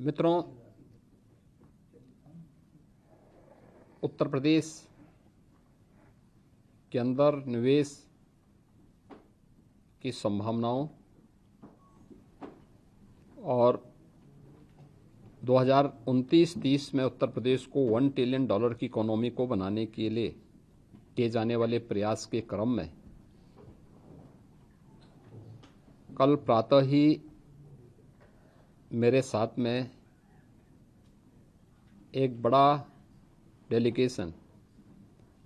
मित्रों, उत्तर प्रदेश के अंदर निवेश की संभावनाओं और 2029-30 में उत्तर प्रदेश को $1 ट्रिलियन की इकोनॉमी को बनाने के लिए किए जाने वाले प्रयास के क्रम में कल प्रातः ही मेरे साथ में एक बड़ा डेलीगेशन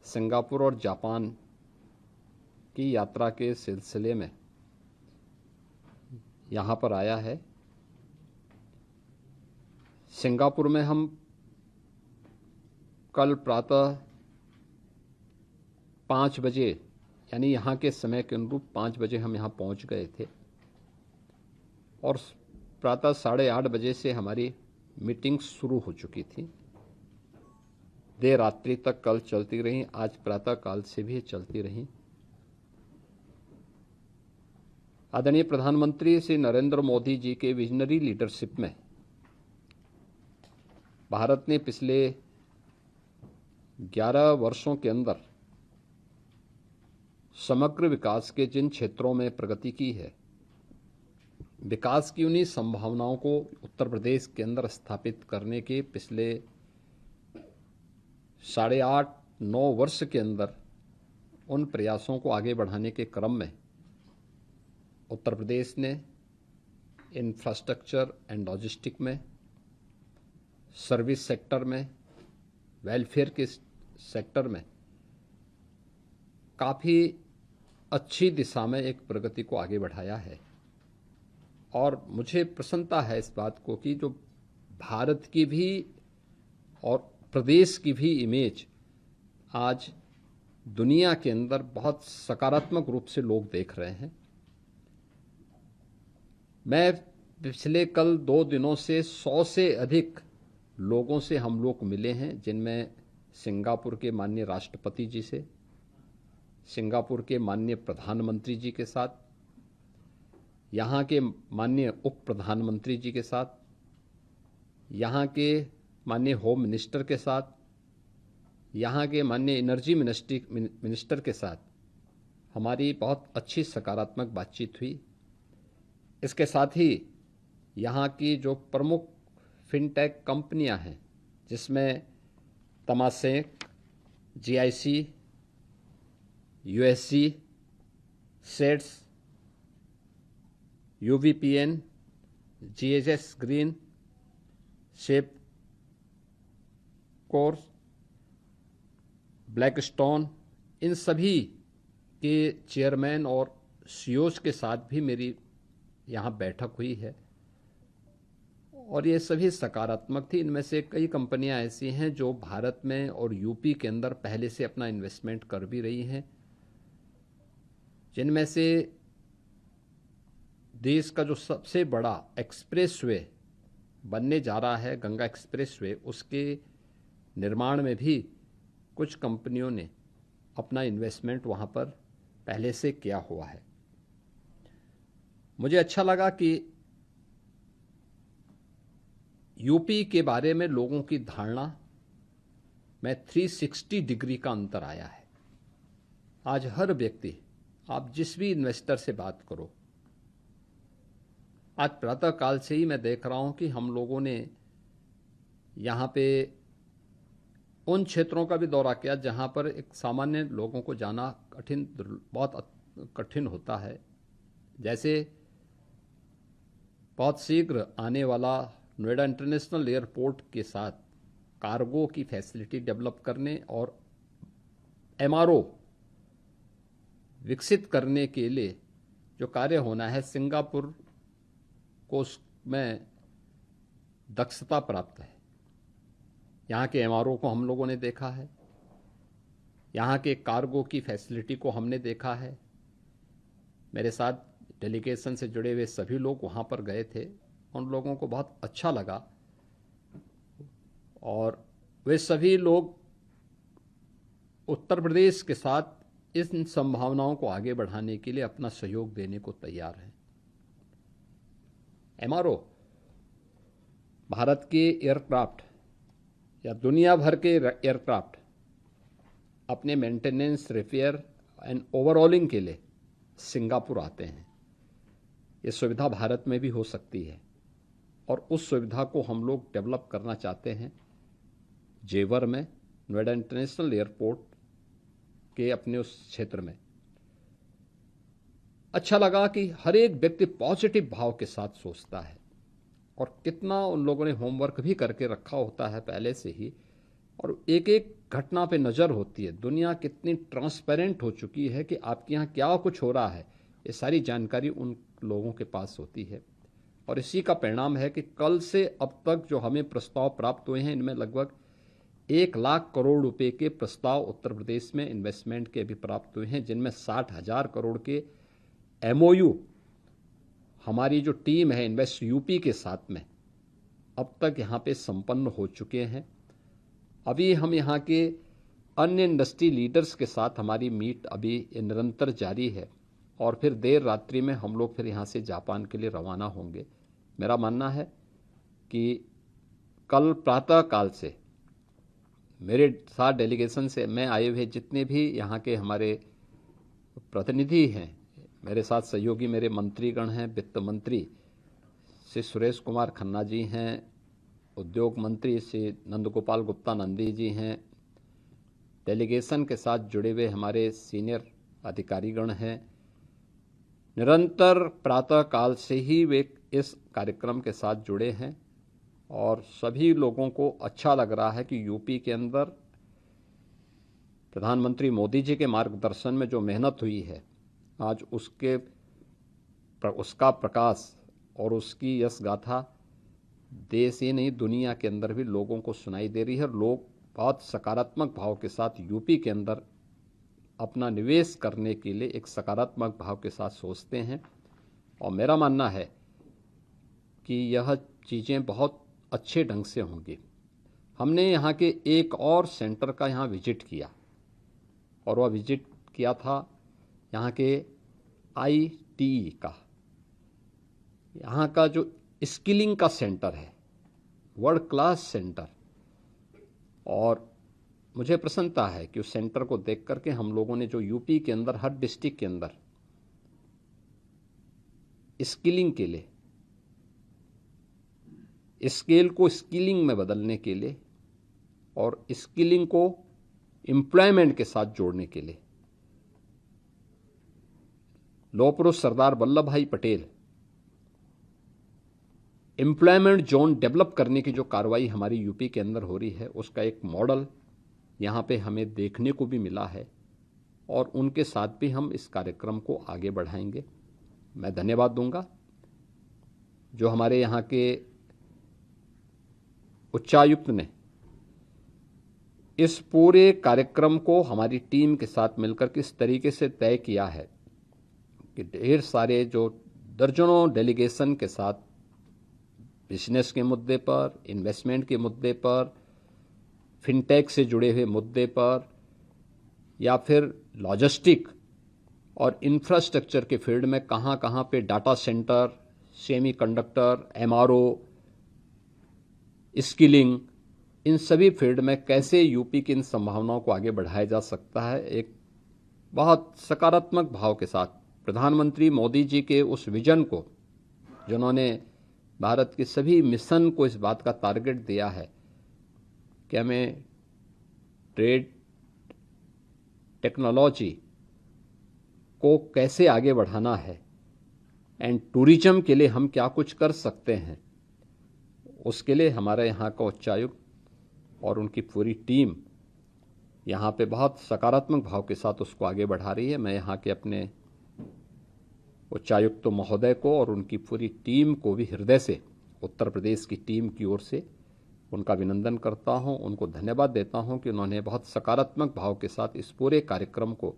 सिंगापुर और जापान की यात्रा के सिलसिले में यहाँ पर आया है। सिंगापुर में हम कल प्रातः 5 बजे यानी यहाँ के समय के अनुरूप 5 बजे हम यहाँ पहुँच गए थे और प्रातः 8:30 बजे से हमारी मीटिंग शुरू हो चुकी थी। देर रात्रि तक कल चलती रही, आज प्रातः काल से भी चलती रही। आदरणीय प्रधानमंत्री श्री नरेंद्र मोदी जी के विजनरी लीडरशिप में भारत ने पिछले 11 वर्षों के अंदर समग्र विकास के जिन क्षेत्रों में प्रगति की है, विकास की उन्हीं संभावनाओं को उत्तर प्रदेश के अंदर स्थापित करने के पिछले 8.5-9 वर्ष के अंदर उन प्रयासों को आगे बढ़ाने के क्रम में उत्तर प्रदेश ने इंफ्रास्ट्रक्चर एंड लॉजिस्टिक में, सर्विस सेक्टर में, वेलफेयर के सेक्टर में काफ़ी अच्छी दिशा में एक प्रगति को आगे बढ़ाया है। और मुझे प्रसन्नता है इस बात को कि जो भारत की भी और प्रदेश की भी इमेज आज दुनिया के अंदर बहुत सकारात्मक रूप से लोग देख रहे हैं। मैं पिछले कल 2 दिनों से 100 से अधिक लोगों से हम लोग मिले हैं, जिनमें सिंगापुर के माननीय राष्ट्रपति जी से, सिंगापुर के माननीय प्रधानमंत्री जी के साथ, यहाँ के माननीय उप प्रधानमंत्री जी के साथ, यहाँ के माननीय होम मिनिस्टर के साथ, यहाँ के माननीय एनर्जी मिनिस्टर के साथ हमारी बहुत अच्छी सकारात्मक बातचीत हुई। इसके साथ ही यहाँ की जो प्रमुख फिनटेक कंपनियाँ हैं, जिसमें तमासेक, GIC, USC, सेट्स, UVPN, GHS ग्रीन, शेप कोर्स, ब्लैकस्टोन, इन सभी के चेयरमैन और CEOs के साथ भी मेरी यहाँ बैठक हुई है और ये सभी सकारात्मक थी। इनमें से कई कंपनियां ऐसी हैं जो भारत में और यूपी के अंदर पहले से अपना इन्वेस्टमेंट कर भी रही हैं, जिनमें से देश का जो सबसे बड़ा एक्सप्रेसवे बनने जा रहा है, गंगा एक्सप्रेसवे, उसके निर्माण में भी कुछ कंपनियों ने अपना इन्वेस्टमेंट वहाँ पर पहले से किया हुआ है। मुझे अच्छा लगा कि यूपी के बारे में लोगों की धारणा में 360 डिग्री का अंतर आया है। आज हर व्यक्ति, आप जिस भी इन्वेस्टर से बात करो, आज प्रातः काल से ही मैं देख रहा हूं कि हम लोगों ने यहाँ पे उन क्षेत्रों का भी दौरा किया जहाँ पर एक सामान्य लोगों को जाना बहुत कठिन होता है। जैसे बहुत शीघ्र आने वाला नोएडा इंटरनेशनल एयरपोर्ट के साथ कार्गो की फैसिलिटी डेवलप करने और MRO विकसित करने के लिए जो कार्य होना है, सिंगापुर को उसमें दक्षता प्राप्त है। यहाँ के MRO को हम लोगों ने देखा है, यहाँ के कार्गो की फैसिलिटी को हमने देखा है। मेरे साथ डेलीगेशन से जुड़े हुए सभी लोग वहाँ पर गए थे, उन लोगों को बहुत अच्छा लगा और वे सभी लोग उत्तर प्रदेश के साथ इन संभावनाओं को आगे बढ़ाने के लिए अपना सहयोग देने को तैयार हैं। MRO भारत के एयरक्राफ्ट या दुनिया भर के एयरक्राफ्ट अपने मेंटेनेंस, रिपेयर एंड ओवरऑलिंग के लिए सिंगापुर आते हैं। ये सुविधा भारत में भी हो सकती है और उस सुविधा को हम लोग डेवलप करना चाहते हैं जेवर में, नोएडा इंटरनेशनल एयरपोर्ट के अपने उस क्षेत्र में। अच्छा लगा कि हर एक व्यक्ति पॉजिटिव भाव के साथ सोचता है और कितना उन लोगों ने होमवर्क भी करके रखा होता है पहले से ही, और एक एक घटना पे नज़र होती है। दुनिया कितनी ट्रांसपेरेंट हो चुकी है कि आपके यहाँ क्या कुछ हो रहा है, ये सारी जानकारी उन लोगों के पास होती है। और इसी का परिणाम है कि कल से अब तक जो हमें प्रस्ताव प्राप्त हुए हैं, इनमें लगभग 1,00,000 करोड़ रुपए के प्रस्ताव उत्तर प्रदेश में इन्वेस्टमेंट के भी प्राप्त हुए हैं, जिनमें 60,000 करोड़ के MOU हमारी जो टीम है इन्वेस्ट यूपी के साथ में अब तक यहाँ पे संपन्न हो चुके हैं। अभी हम यहाँ के अन्य इंडस्ट्री लीडर्स के साथ हमारी मीट अभी निरंतर जारी है और फिर देर रात्रि में हम लोग फिर यहाँ से जापान के लिए रवाना होंगे। मेरा मानना है कि कल प्रातः काल से मेरे साथ डेलीगेशन से में आए हुए जितने भी यहाँ के हमारे प्रतिनिधि हैं, मेरे साथ सहयोगी मेरे मंत्रीगण हैं, वित्त मंत्री श्री सुरेश कुमार खन्ना जी हैं, उद्योग मंत्री श्री नंदगोपाल गुप्ता नंदी जी हैं, डेलीगेशन के साथ जुड़े हुए हमारे सीनियर अधिकारीगण हैं। निरंतर प्रातः काल से ही वे इस कार्यक्रम के साथ जुड़े हैं और सभी लोगों को अच्छा लग रहा है कि यूपी के अंदर प्रधानमंत्री मोदी जी के मार्गदर्शन में जो मेहनत हुई है, आज उसका प्रकाश और उसकी यश गाथा देश ही नहीं दुनिया के अंदर भी लोगों को सुनाई दे रही है। लोग बहुत सकारात्मक भाव के साथ यूपी के अंदर अपना निवेश करने के लिए एक सकारात्मक भाव के साथ सोचते हैं और मेरा मानना है कि यह चीज़ें बहुत अच्छे ढंग से होंगी। हमने यहाँ के एक और सेंटर का यहाँ विजिट किया और वह विजिट किया था यहाँ के ITE का। यहाँ का जो स्किलिंग का सेंटर है, वर्ल्ड क्लास सेंटर, और मुझे प्रसन्नता है कि उस सेंटर को देख करके हम लोगों ने जो यूपी के अंदर हर डिस्ट्रिक्ट के अंदर स्किलिंग के लिए, स्केल को स्किलिंग में बदलने के लिए और स्किलिंग को एम्प्लॉयमेंट के साथ जोड़ने के लिए लौह पुरुष सरदार वल्लभ भाई पटेल एम्प्लॉयमेंट जोन डेवलप करने की जो कार्रवाई हमारी यूपी के अंदर हो रही है, उसका एक मॉडल यहाँ पे हमें देखने को भी मिला है और उनके साथ भी हम इस कार्यक्रम को आगे बढ़ाएंगे। मैं धन्यवाद दूंगा जो हमारे यहाँ के उच्चायुक्त ने इस पूरे कार्यक्रम को हमारी टीम के साथ मिलकर किस तरीके से तय किया है कि ढेर सारे जो दर्जनों डेलीगेशन के साथ बिजनेस के मुद्दे पर, इन्वेस्टमेंट के मुद्दे पर, फिनटेक से जुड़े हुए मुद्दे पर या फिर लॉजिस्टिक और इंफ्रास्ट्रक्चर के फील्ड में कहाँ कहाँ पे data centre, semiconductor, MRO, skilling, इन सभी फील्ड में कैसे यूपी की इन संभावनाओं को आगे बढ़ाया जा सकता है, एक बहुत सकारात्मक भाव के साथ प्रधानमंत्री मोदी जी के उस विजन को, जिन्होंने भारत के सभी मिशन को इस बात का टारगेट दिया है कि हमें ट्रेड, टेक्नोलॉजी को कैसे आगे बढ़ाना है एंड टूरिज्म के लिए हम क्या कुछ कर सकते हैं, उसके लिए हमारे यहाँ का उच्चायुक्त और उनकी पूरी टीम यहाँ पे बहुत सकारात्मक भाव के साथ उसको आगे बढ़ा रही है। मैं यहाँ के अपने उच्चायुक्त महोदय को और उनकी पूरी टीम को भी हृदय से, उत्तर प्रदेश की टीम की ओर से उनका अभिनंदन करता हूं, उनको धन्यवाद देता हूं कि उन्होंने बहुत सकारात्मक भाव के साथ इस पूरे कार्यक्रम को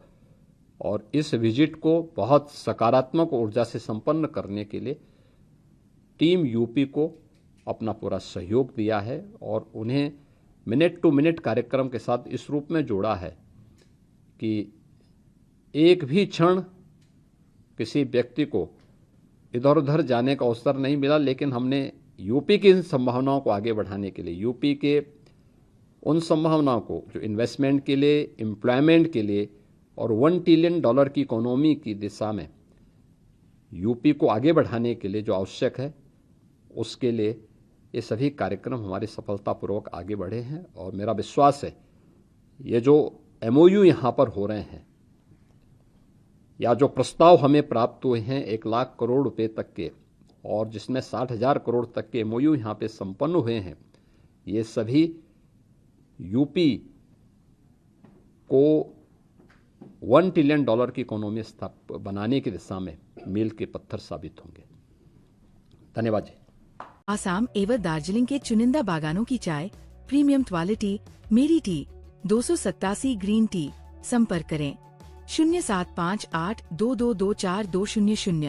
और इस विजिट को बहुत सकारात्मक ऊर्जा से संपन्न करने के लिए टीम यूपी को अपना पूरा सहयोग दिया है और उन्हें मिनट टू मिनट कार्यक्रम के साथ इस रूप में जोड़ा है कि एक भी क्षण किसी व्यक्ति को इधर उधर जाने का अवसर नहीं मिला, लेकिन हमने यूपी की इन संभावनाओं को आगे बढ़ाने के लिए, यूपी के उन संभावनाओं को जो इन्वेस्टमेंट के लिए, एम्प्लॉयमेंट के लिए और $1 ट्रिलियन की इकोनॉमी की दिशा में यूपी को आगे बढ़ाने के लिए जो आवश्यक है, उसके लिए ये सभी कार्यक्रम हमारे सफलतापूर्वक आगे बढ़े हैं। और मेरा विश्वास है ये जो MOU यहाँ पर हो रहे हैं या जो प्रस्ताव हमें प्राप्त हुए हैं 1 लाख करोड़ रुपए तक के, और जिसमें 60,000 करोड़ तक के MOU यहाँ पे संपन्न हुए हैं, ये सभी यूपी को $1 ट्रिलियन की इकोनॉमी बनाने की दिशा में मील के पत्थर साबित होंगे। धन्यवाद जी। आसाम एवं दार्जिलिंग के चुनिंदा बागानों की चाय प्रीमियम क्वालिटी मेरी टी 287 ग्रीन टी। संपर्क करें 075822242000।